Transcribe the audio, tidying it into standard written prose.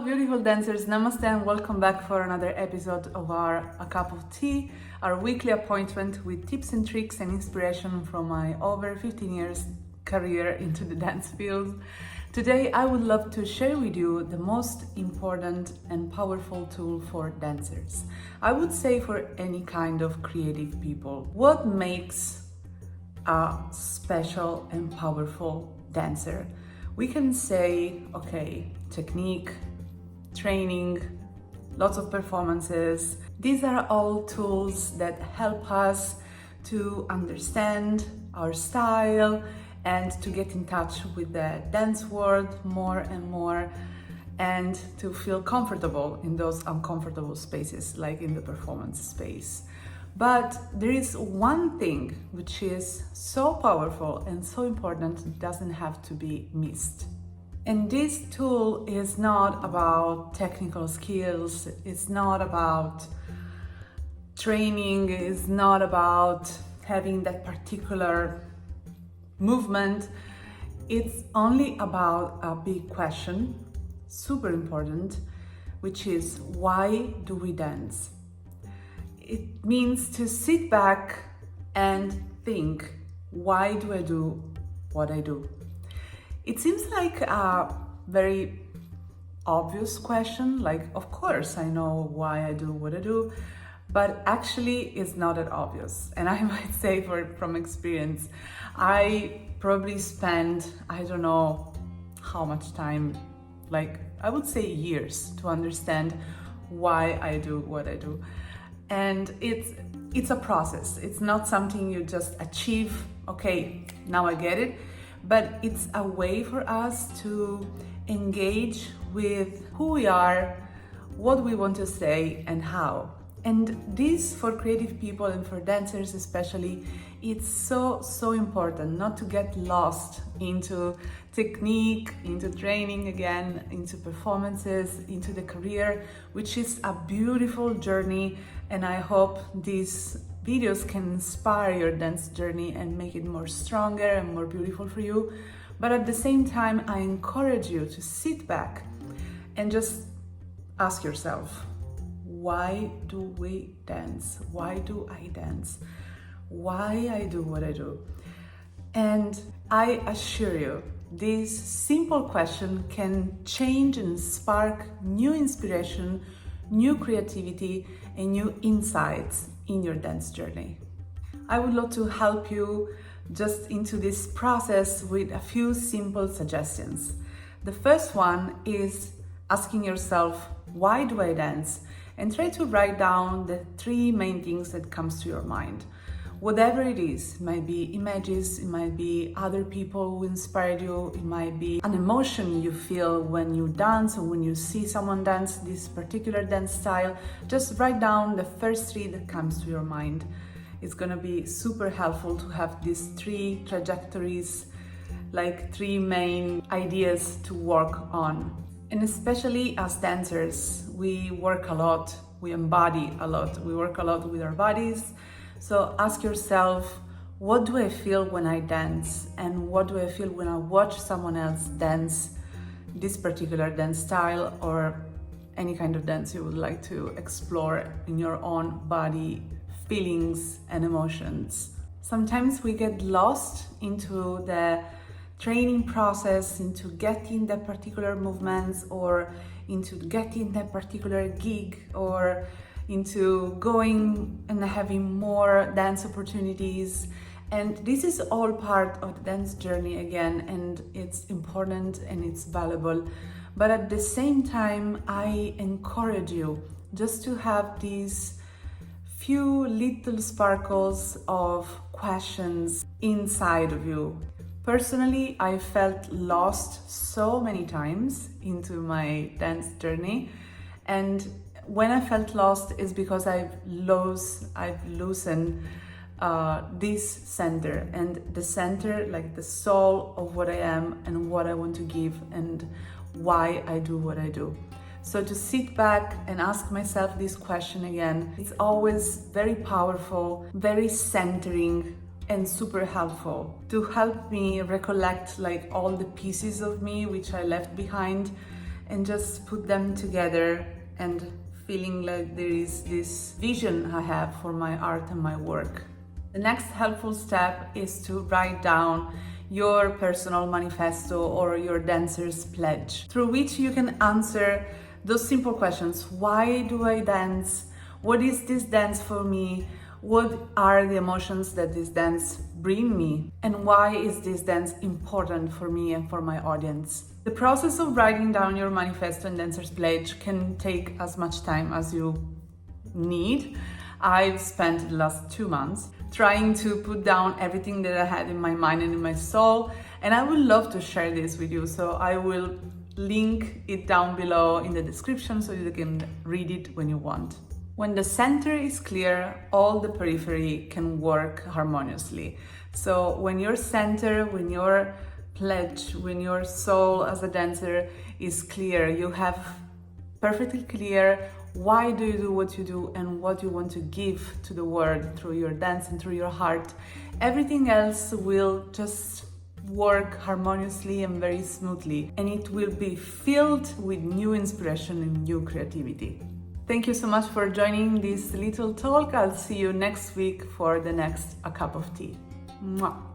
beautiful dancers, namaste and welcome back for another episode of our A Cup of Tea, our weekly appointment with tips and tricks and inspiration from my over 15 years career into the dance field. Today I would love to share with you the most important and powerful tool for dancers. I would say for any kind of creative people. What makes a special and powerful dancer? We can say, okay, technique, training, lots of performances. These are all tools that help us to understand our style and to get in touch with the dance world more and more and to feel comfortable in those uncomfortable spaces, like in the performance space. But there is one thing which is so powerful and so important, it doesn't have to be missed. And this tool is not about technical skills, it's not about training, it's not about having that particular movement. It's only about a big question, super important, which is why do we dance? It means to sit back and think, why do I do what I do? It seems like a very obvious question, like of course I know why I do what I do, but actually it's not that obvious. And I might say from experience, I probably spend, I don't know how much time, like I would say years to understand why I do what I do. And it's a process. It's not something you just achieve, okay, now I get it, but it's a way for us to engage with who we are, what we want to say and how. And this, for creative people and for dancers especially, it's so important not to get lost into technique, into training again, into performances, into the career, which is a beautiful journey. And I hope these videos can inspire your dance journey and make it more stronger and more beautiful for you. But at the same time, I encourage you to sit back and just ask yourself, why do we dance? Why do I dance? Why I do what I do? And I assure you, this simple question can change and spark new inspiration, new creativity, and new insights in your dance journey. I would love to help you just into this process with a few simple suggestions. The first one is asking yourself, why do I dance? And try to write down the three main things that comes to your mind. Whatever it is, it might be images, it might be other people who inspired you, it might be an emotion you feel when you dance or when you see someone dance this particular dance style. Just write down the first three that comes to your mind. It's gonna be super helpful to have these three trajectories, like three main ideas to work on. And especially as dancers, we work a lot, we embody a lot, we work a lot with our bodies. So ask yourself, what do I feel when I dance? And what do I feel when I watch someone else dance this particular dance style or any kind of dance you would like to explore in your own body, feelings and emotions. Sometimes we get lost into the training process, into getting the particular movements or into getting that particular gig or into going and having more dance opportunities. And this is all part of the dance journey again, and it's important and it's valuable. But at the same time, I encourage you just to have these few little sparkles of questions inside of you. Personally, I felt lost so many times into my dance journey, and when I felt lost is because I've loosened this center, and the center, like the soul of what I am and what I want to give and why I do what I do. So to sit back and ask myself this question again, it's always very powerful, very centering, and super helpful to help me recollect like all the pieces of me which I left behind and just put them together and feeling like there is this vision I have for my art and my work. The next helpful step is to write down your personal manifesto or your dancer's pledge, through which you can answer those simple questions. Why do I dance? What is this dance for me? What are the emotions that this dance bring me? And why is this dance important for me and for my audience? The process of writing down your manifesto and dancer's pledge can take as much time as you need. I've spent the last 2 months trying to put down everything that I had in my mind and in my soul, and I would love to share this with you, so I will link it down below in the description so you can read it when you want. When the center is clear, all the periphery can work harmoniously. So when your center, when your pledge, when your soul as a dancer is clear, you have perfectly clear why do you do what you do and what you want to give to the world through your dance and through your heart. Everything else will just work harmoniously and very smoothly, and it will be filled with new inspiration and new creativity. Thank you so much for joining this little talk. I'll see you next week for the next A Cup of Tea. Mwah.